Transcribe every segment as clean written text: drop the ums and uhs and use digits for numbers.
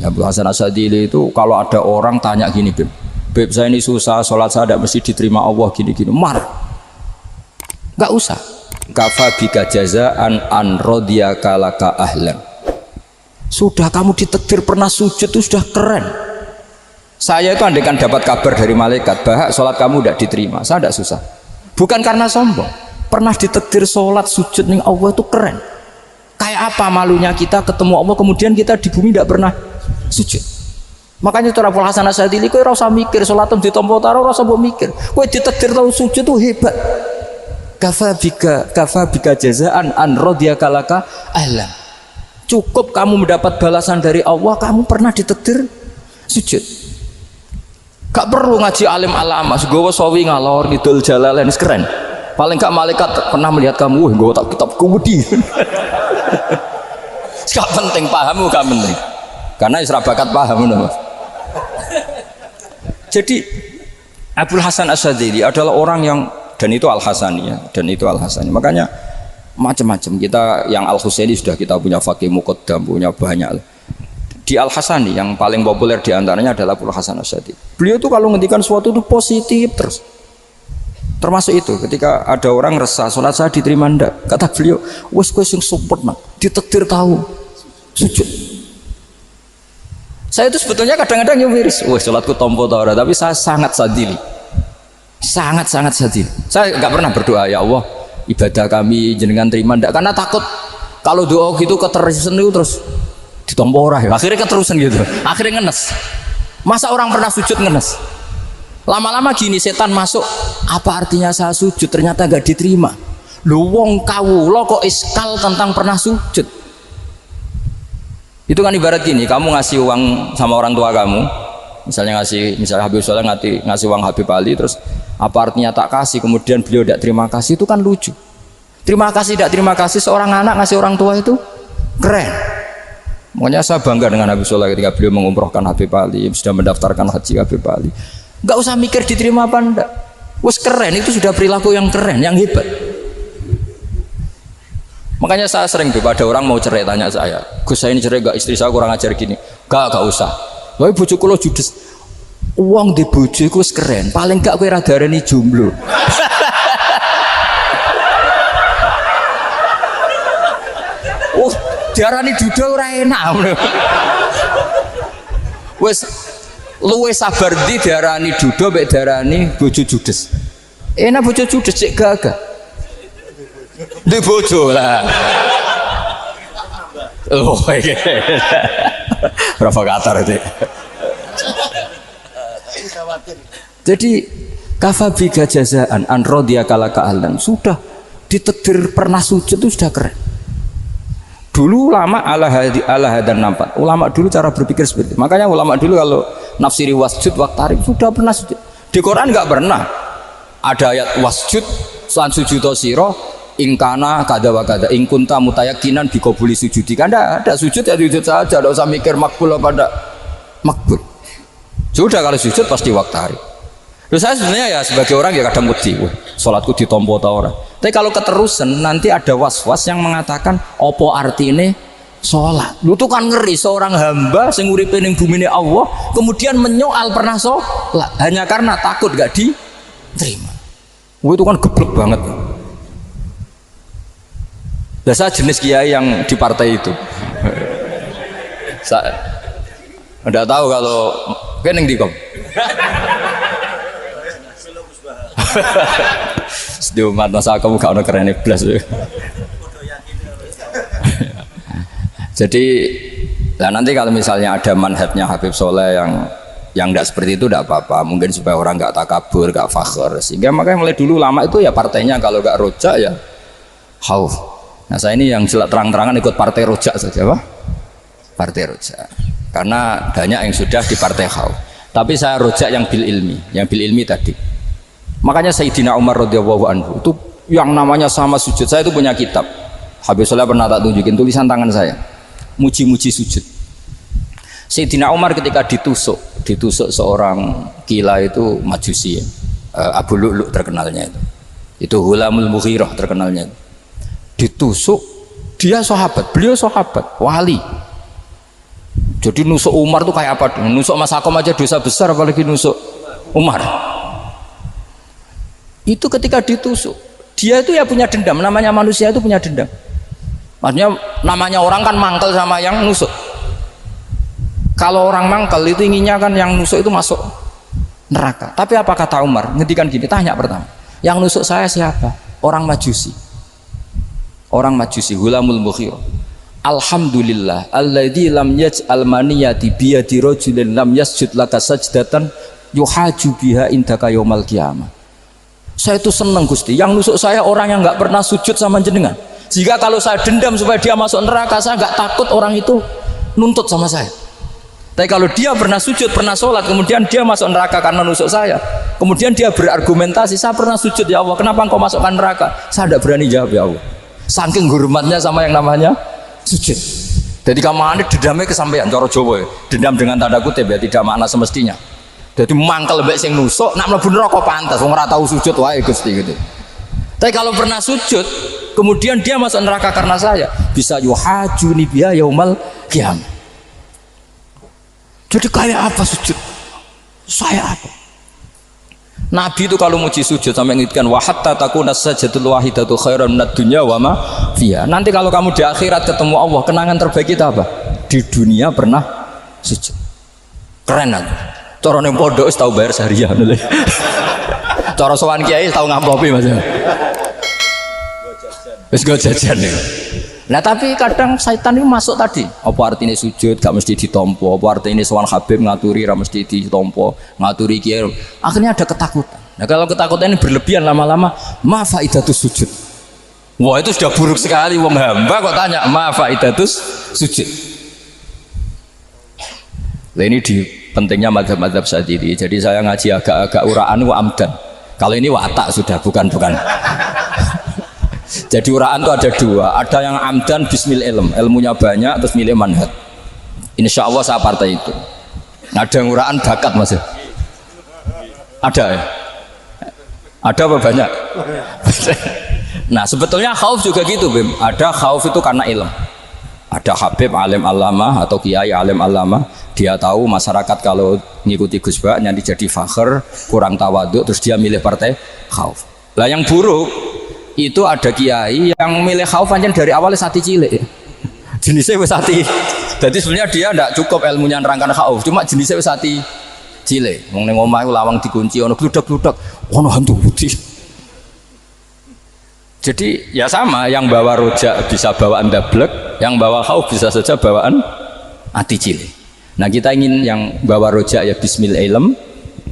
Abu Hasan Asyadzili itu kalau ada orang tanya gini, Beb saya ini susah, sholat saya tidak mesti diterima Allah gini-gini, marah. Gak usah. Kafa bika jazaan an radiyaka laka ahlan. Sudah kamu ditakdir pernah sujud itu sudah keren. Saya itu andaikan dapat kabar dari malaikat bahwa sholat kamu tidak diterima, saya tidak susah. Bukan karena sombong. Pernah ditakdir sholat sujud ning Allah itu keren. Kayak apa malunya kita ketemu Allah kemudian kita di bumi tidak pernah sujud. Makanya itu Abu Hasan Asyadzili kowe ora usah mikir salatem ditampa taro ora usah mbok mikir. Kowe ditakdir tau sujud itu hebat. Kafa bika jazaan an radiyaka laka ahlan. Cukup kamu mendapat balasan dari Allah, kamu pernah ditakdir sujud. Gak perlu ngaji alim alama, segowo sawi ngalor ngidul jalalain keren. Paling gak malaikat pernah melihat kamu, wah nggawa kitab kumudi. Gak penting pahamu, gak penting. Karena isra bakat paham Mas. Jadi Abul Hasan Asyadzili adalah orang yang, dan itu Al-Hasani ya, dan itu Al-Hasani. Makanya macam-macam kita yang Al-Husaini sudah kita punya Faqih Muqaddam, punya banyak. Di Al-Hasani yang paling populer diantaranya adalah Abul Hasan Asyadzili. Beliau itu kalau ngendikan sesuatu itu positif terus. Termasuk itu ketika ada orang resah sholat saya diterima ndak, kata beliau wes kowe sing support nak ditakdir tahu sujud. Saya itu sebetulnya kadang-kadang yang miris, wes sholatku tompo ta ora, tapi saya sangat sadili, sangat sadili. Saya nggak pernah berdoa ya Allah ibadah kami jenengan terima ndak, karena takut kalau doa gitu keterusan itu terus ditompo ora ya, akhirnya keterusan gitu, akhirnya ngenes. Masa orang pernah sujud ngenes? Lama-lama gini setan masuk, apa artinya saya sujud ternyata gak diterima. Lu wong kawula kok iskal tentang pernah sujud. Itu kan ibarat gini, kamu ngasih uang sama orang tua kamu, misalnya Habib Soleh ngasih uang Habib Ali, terus apa artinya tak kasih, kemudian beliau tidak terima kasih, itu kan lucu. Terima kasih tidak terima kasih, seorang anak ngasih orang tua itu keren. Makanya saya bangga dengan Habib Soleh ketika beliau mengumrohkan Habib Ali, sudah mendaftarkan haji Habib Ali. Gak usah mikir diterima apa enggak, wes keren, itu sudah perilaku yang keren, yang hebat. Makanya saya sering tuh ada orang mau cerai tanya saya, Gus saya ini cerai gak, istri saya kurang ajar gini. Gak usah, tapi bojoku lo judes, uang di bojoku wes keren, paling gak kowe radarani jomblo. Diarani duda ora enak. Wes luwe sabar di diarani duda mek diarani bojo judes. Enak bojo judes cek gagah. Di bojo lah. Oh iya. Provokator itu. Jadi kafabi jazaan an radiyaka laka ahlan, sudah ditakdir pernah sujud itu sudah keren. Dulu ulama ala hadan nampak. Ulama dulu cara berpikir seperti itu. Makanya ulama dulu kalau nafsiri wasjud waqtarib sudah pernah sujud. Di Quran nggak pernah ada ayat wasjud lan sujudo siro ingkana kada wa kada ingkunta mutayakinan bikobuli sujudi. Kan ada sujud ya sujud saja, tidak usah mikir makbul apa tidak makbul. Sudah kalau sujud pasti waqtarib. Terus saya sebenarnya ya sebagai orang ya kadang wedi, sholatku ditompo ta ora. Tapi kalau keterusan nanti ada was-was yang mengatakan opo artine sholat. Lu tuh kan ngeri seorang hamba sing uripe ning bumine Allah kemudian menyoal pernah sholat hanya karena takut gak diterima. Itu kan geblek banget. Nah, saya jenis kiai yang di partai itu. Saya enggak tahu kalau keneng dikom. Di umat masa kamu gak ada keren iblis. Jadi nah nanti kalau misalnya ada manhajnya Habib Soleh yang tidak seperti itu tidak apa-apa, mungkin supaya orang nggak takabur, nggak fakhr, sehingga makanya mulai dulu lama itu ya partainya kalau nggak rojak ya khauf. Nah saya ini yang terang-terangan ikut partai rojak saja, Pak. Partai rojak karena banyak yang sudah di partai khauf, tapi saya rojak yang bil ilmi tadi. Makanya Sayyidina Umar radhiyallahu anhu itu yang namanya sama sujud, saya itu punya kitab Habib Soleh pernah tak tunjukin tulisan tangan saya, muji-muji sujud. Sayyidina Umar ketika ditusuk seorang gila itu Majusi ya, Abu Lu'lu' terkenalnya itu Hulamul Mughirah terkenalnya, ditusuk, dia sahabat, beliau sahabat wali, Jadi nusuk Umar tuh kayak apa? Nusuk Mas Hakom aja dosa besar, apalagi nusuk Umar. Itu ketika ditusuk, dia itu ya punya dendam. Namanya manusia itu punya dendam. Maksudnya namanya orang kan mangkel sama yang nusuk. Kalau orang mangkel itu inginnya kan yang nusuk itu masuk neraka. Tapi apa kata Umar? Ngendikan gini, tanya pertama, yang nusuk saya siapa? Orang Majusi. Orang Majusi, Gulamul Mughirah. Alhamdulillah alladzi lam yaj'al maniyati biyadi rajulin lam yasjud laka sajdatan yuhaju biha indaka yaumal qiyamah. Saya itu senang Gusti, yang nusuk saya orang yang nggak pernah sujud sama jenengan. Jika kalau saya dendam supaya dia masuk neraka, saya nggak takut orang itu nuntut sama saya. Tapi kalau dia pernah sujud, pernah sholat, kemudian dia masuk neraka karena nusuk saya, kemudian dia berargumentasi, saya pernah sujud ya Allah, kenapa engkau masukkan neraka? Saya tidak berani jawab ya Allah, saking hormatnya sama yang namanya sujud. Jadi kamane dendamnya kesampaian cara Jawa, dendam dengan tanda kutip ya, tidak makna semestinya. Jadi mangkel mbek sing nusuk, nak mlebu neraka pantas, wong ora tau sujud wae Gusti gitu. Tapi kalau pernah sujud, kemudian dia masuk neraka karena saya, bisa yuhajuni biya yaumal qiyamah. Jadi kayak apa sujud? Saya apa? Nabi itu kalau muji sujud sampai mengingatkan wa hatta takuna sajdatul wahidatu khairan minad dunya wa ma fiha. Nanti kalau kamu di akhirat ketemu Allah, kenangan terbaik kita apa? Di dunia pernah sujud. Keren kan? Cara ning pondok wis tau bayar seharian. Cara sowan kiai tau ngampopi Mas. Wis go jajan ya. Nah tapi kadang syaitan itu masuk tadi. Apa artinya sujud gak mesti ditompo, apa artinya sowan Habib ngaturi ra mesti ditompo, ngaturi kiai. Akhirnya ada ketakutan. Nah kalau ketakutan ini berlebihan lama-lama, ma faidatus sujud. Wah itu sudah buruk sekali, wong hamba kok tanya ma faidatus sujud. Nah ini di pentingnya mazhab-mazhab Syadzili. Jadi saya ngaji agak-agak uraan wa amdan. Kalau ini watak sudah bukan. Jadi uraan itu ada dua, ada yang amdan bismil ilm, ilmunya banyak terus milih manhaj. Insya Allah saya partai itu. Ada yang uraan bakat Mas. Ada ya? Ada apa banyak? Nah sebetulnya khauf juga gitu Bim. Ada khauf itu karena ilm. Ada Habib alim alama atau kiai alim alama, dia tahu masyarakat kalau ngikuti Gus Bak nanti jadi fakhr, kurang tawaduk, terus dia milih partai khauf. Lah yang buruk itu ada kiai yang milih khauf anjen dari awalnya sati cilik. Jenisnya wis sati. Jadi sebenarnya dia tidak cukup ilmunya nerangkan khauf, cuma jenisnya wis sati cilik. Wong ning omah lawang dikunci ono gludak-gludak, ono hantu putih. Jadi ya sama, yang bawa rojak bisa bawaan dablek, yang bawa khauf bisa saja bawaan ati cilik. Nah kita ingin yang bawa rojak ya bismil ilm,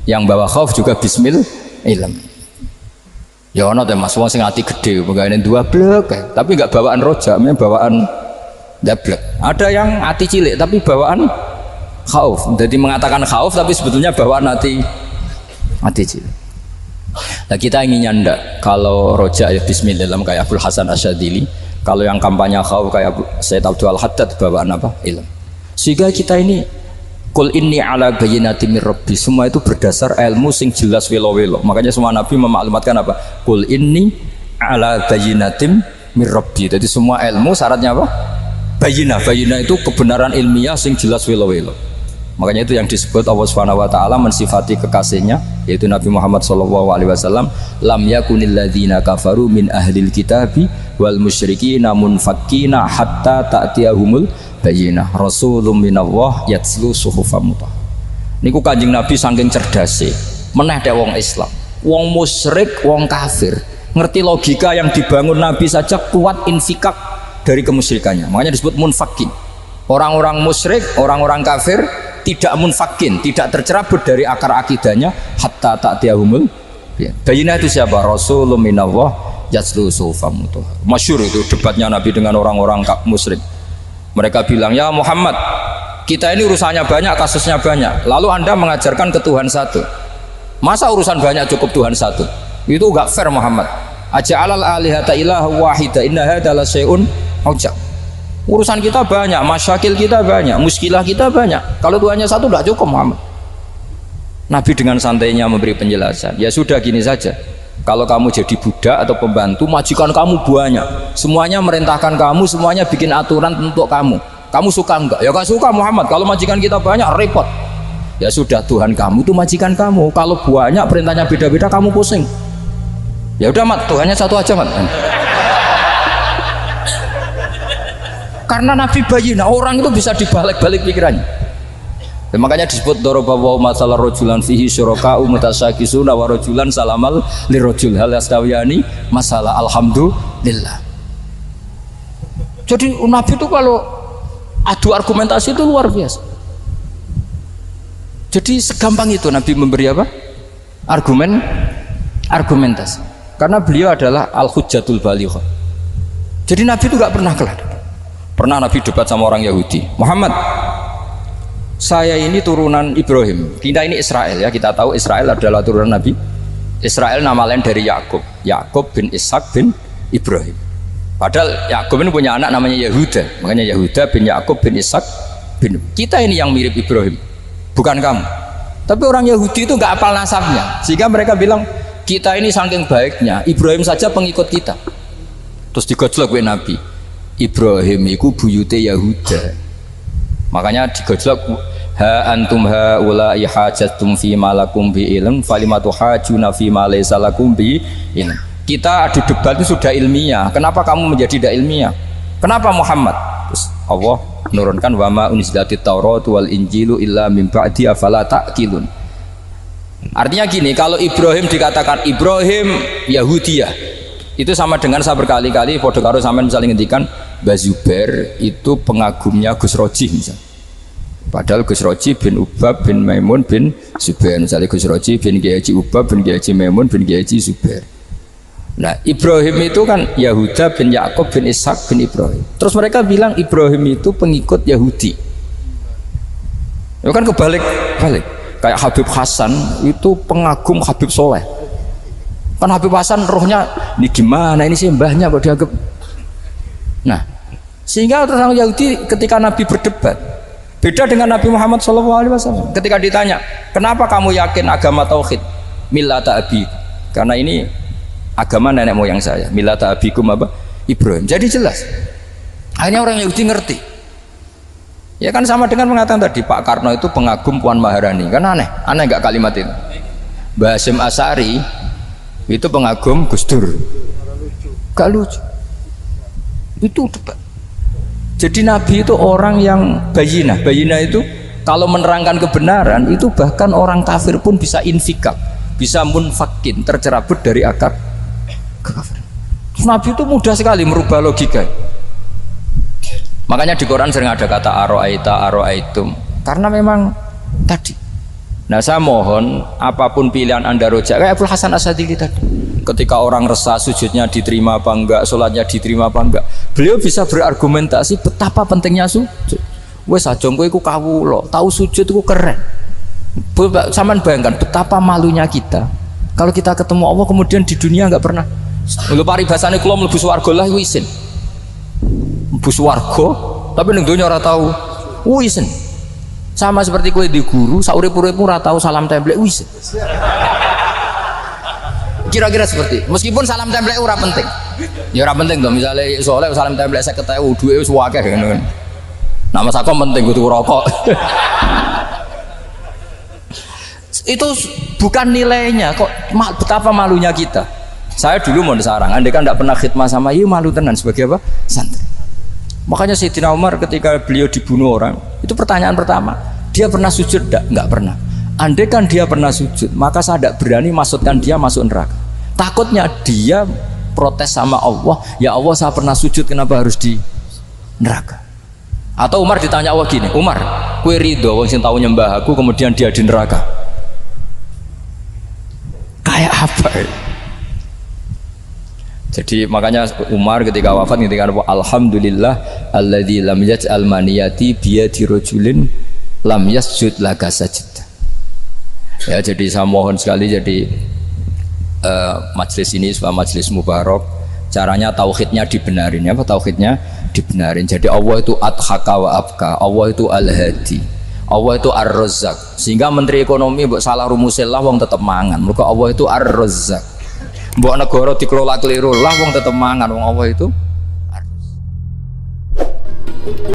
yang bawa khauf juga bismil ilm. Ya ono teh Mas wong sing ati gede pegawene dua blek tapi enggak bawaan rojak, bawaan dablek. Ada yang ati cilik tapi bawaan khauf. Jadi mengatakan khauf tapi sebetulnya bawaan ati cilik. Nah kita inginnya ndak kalau rojak ya bismillah kayak Abdul Hasan Asyadzili, kalau yang kampanye khauf kayak Sayyid Abdul Haddad bawaan apa? Ilm. Sehingga kita ini Qul inni ala bayyinatin mir rabbi, semua itu berdasar ilmu sing jelas welo-welo. Makanya semua nabi memaklumatkan apa? Qul inni ala bayyinatin mir rabbi. Jadi semua ilmu syaratnya apa? Bayyinah. Bayyinah itu kebenaran ilmiah sing jelas welo-welo. Makanya itu yang disebut Allah Subhanahu wa taala mensifati kekasihnya yaitu Nabi Muhammad sallallahu alaihi wasallam, lam yakunil ladzina kafaru min ahlil kitabi wal musyrikina munfakkina hatta ta'tiyahumul bayyinah rasulun minallah yatslu suhufam mutahhar. Niku Kanjeng Nabi saking cerdase meneh dek wong Islam, wong musyrik, wong kafir ngerti logika yang dibangun Nabi saja kuat infikak dari kemusyrikannya. Makanya disebut munfakin. Orang-orang musyrik, orang-orang kafir tidak munfakin, tidak tercerabut dari akar akidahnya hatta ta'tiyahumul bayyinah. Itu siapa? Rasulun minallah yatslu suhufam mutahhar. Masyhur itu debatnya Nabi dengan orang-orang musyrik. Mereka bilang, ya Muhammad, kita ini urusannya banyak, kasusnya banyak, lalu anda mengajarkan ke Tuhan satu. Masa urusan banyak cukup Tuhan satu? Itu gak fair Muhammad. Aja'alal alihata ilaha wahida inna hadha la syai'un ujab. Urusan kita banyak, masyakil kita banyak, muskilah kita banyak, kalau Tuhannya satu gak cukup Muhammad. Nabi dengan santainya memberi penjelasan, ya sudah gini saja, kalau kamu jadi budak atau pembantu, majikan kamu banyak, semuanya merintahkan kamu, semuanya bikin aturan untuk kamu. Kamu suka enggak? Ya gak suka Muhammad. Kalau majikan kita banyak repot. Ya sudah, Tuhan kamu itu majikan kamu. Kalau banyak perintahnya beda-beda kamu pusing. Ya udah Mat, Tuhannya satu aja Mat. Karena Nabi bayina, orang itu bisa dibalik-balik pikirannya. Ya, makanya disebut dorobawahu masalah rojulan fihi syuraka umutasakisuna wa rojulan salamal lirojul hal yastawiyani masalah alhamdulillah. Jadi Nabi itu kalau adu argumentasi itu luar biasa. Jadi segampang itu Nabi memberi apa? Argumentasi. Karena beliau adalah al-hujjatul balighah. Jadi Nabi itu gak pernah kalah. Pernah Nabi debat sama orang Yahudi. Muhammad, saya ini turunan Ibrahim. Kita ini Israel ya. Kita tahu Israel adalah turunan Nabi. Israel nama lain dari Yakub. Yakub bin Ishak bin Ibrahim. Padahal Yakub ini punya anak namanya Yahuda. Makanya Yahuda bin Yakub bin Ishak bin. Kita ini yang mirip Ibrahim, bukan kamu. Tapi orang Yahudi itu nggak hafal nasabnya, sehingga mereka bilang kita ini saking baiknya Ibrahim saja pengikut kita. Terus digojlok oleh Nabi. Ibrahim itu buyute Yahuda. Makanya digojlok, ha antum haula hajatum fi malakum bi ilm falimatu hajuna fi ma laysa lakum bi ilm. Kita adu debat itu sudah ilmiah. Kenapa kamu menjadi tidak ilmiah? Kenapa Muhammad? Terus Allah menurunkan wama unzilatit Taurat wal Injilu illa min ba'di afala ta'qilun. Artinya gini, kalau Ibrahim dikatakan Ibrahim Yahudiyah, itu sama dengan saya berkali-kali podo karo sampean misalnya ngendikan Mbah Zubair itu pengagumnya Gus Roji misalnya. Padahal Gus Roji bin Ubab bin Maimun bin Zubair, misalnya Gus Roji bin Kiai Haji Ubab bin Kiai Haji Maimun bin Kiai Haji Zubair. Nah Ibrahim itu kan Yahuda bin Yakub bin Ishak bin Ibrahim. Terus mereka bilang Ibrahim itu pengikut Yahudi. Itu kan kebalik-balik. Kayak Habib Hasan itu pengagum Habib Soleh. Kan Habib Hasan rohnya ini gimana ini sih mbahnya kok dianggap. Nah sehingga orang Yahudi ketika Nabi berdebat beda dengan Nabi Muhammad SAW. Ketika ditanya kenapa kamu yakin agama tauhid millata abi, karena ini agama nenek moyang saya, millata abikum apa? Ibrahim. Jadi jelas akhirnya orang Yahudi ngerti. Ya kan sama dengan mengatakan tadi Pak Karno itu pengagum Puan Maharani. Kan aneh nggak kalimat itu? Mbah Hasyim Asy'ari itu pengagum Gus Dur. Gak lucu. Itu debat. Jadi Nabi itu orang yang bayinah. Bayinah itu kalau menerangkan kebenaran itu bahkan orang kafir pun bisa infikak, bisa munfakin, tercerabut dari akar kekafiran. Nabi itu mudah sekali merubah logika. Makanya di Quran sering ada kata aro'aitum, karena memang tadi. Nah saya mohon apapun pilihan anda rojak kayak Abdul Hasan Asadili tadi, ketika orang resah sujudnya diterima apa enggak, sholatnya diterima apa enggak, beliau bisa berargumentasi betapa pentingnya sujud. Wes aja kowe iku kawula, tahu sujud itu keren. Saman bayangkan betapa malunya kita kalau kita ketemu Allah kemudian di dunia enggak pernah. Lho paribasane kula mlebu swarga lah isin. Mlebu swarga tapi ning donya ora tahu isin. Sama seperti kowe di guru saurip-uripmu ora tahu salam templek isin. Kira-kira seperti meskipun salam templek ora penting. Ya ora penting to, misalnya soleh salam templek 50.000 duwe wis akeh ngono kan. Nama sakom penting kudu rokok. Itu bukan nilainya kok, betapa malunya kita. Saya dulu mau disarang, andai kan tidak pernah khidmah sama iya malu tenan sebagai apa? Santri. Makanya Sayyidina Umar ketika beliau dibunuh orang, itu pertanyaan pertama, dia pernah sujud enggak? Enggak pernah. Andai kan dia pernah sujud, maka saya tidak berani masukkan dia masuk neraka. Takutnya dia protes sama Allah, ya Allah saya pernah sujud kenapa harus di neraka? Atau Umar ditanya Allah gini, Umar, kue ridho wong sing tahu nyembah aku kemudian dia di neraka. Kayak apa? Jadi makanya Umar ketika wafat ketika alhamdulillah alladzi lam yaj'al maniyati biyadi rajulin lam yasjud laka sajda. Ya jadi saya mohon sekali jadi majelis ini sebuah majelis mubarak, caranya tauhidnya dibenarin ya, apa tauhidnya dibenarin. Jadi Allah itu adhaka wa abka, Allah itu al-hadi, Allah itu ar-razzaq. Sehingga menteri ekonomi mbok salah rumusillah wong tetep mangan. Mergo Allah itu ar-razzaq. Mbok negara dikelola keliru lah wong tetep mangan, wong Allah itu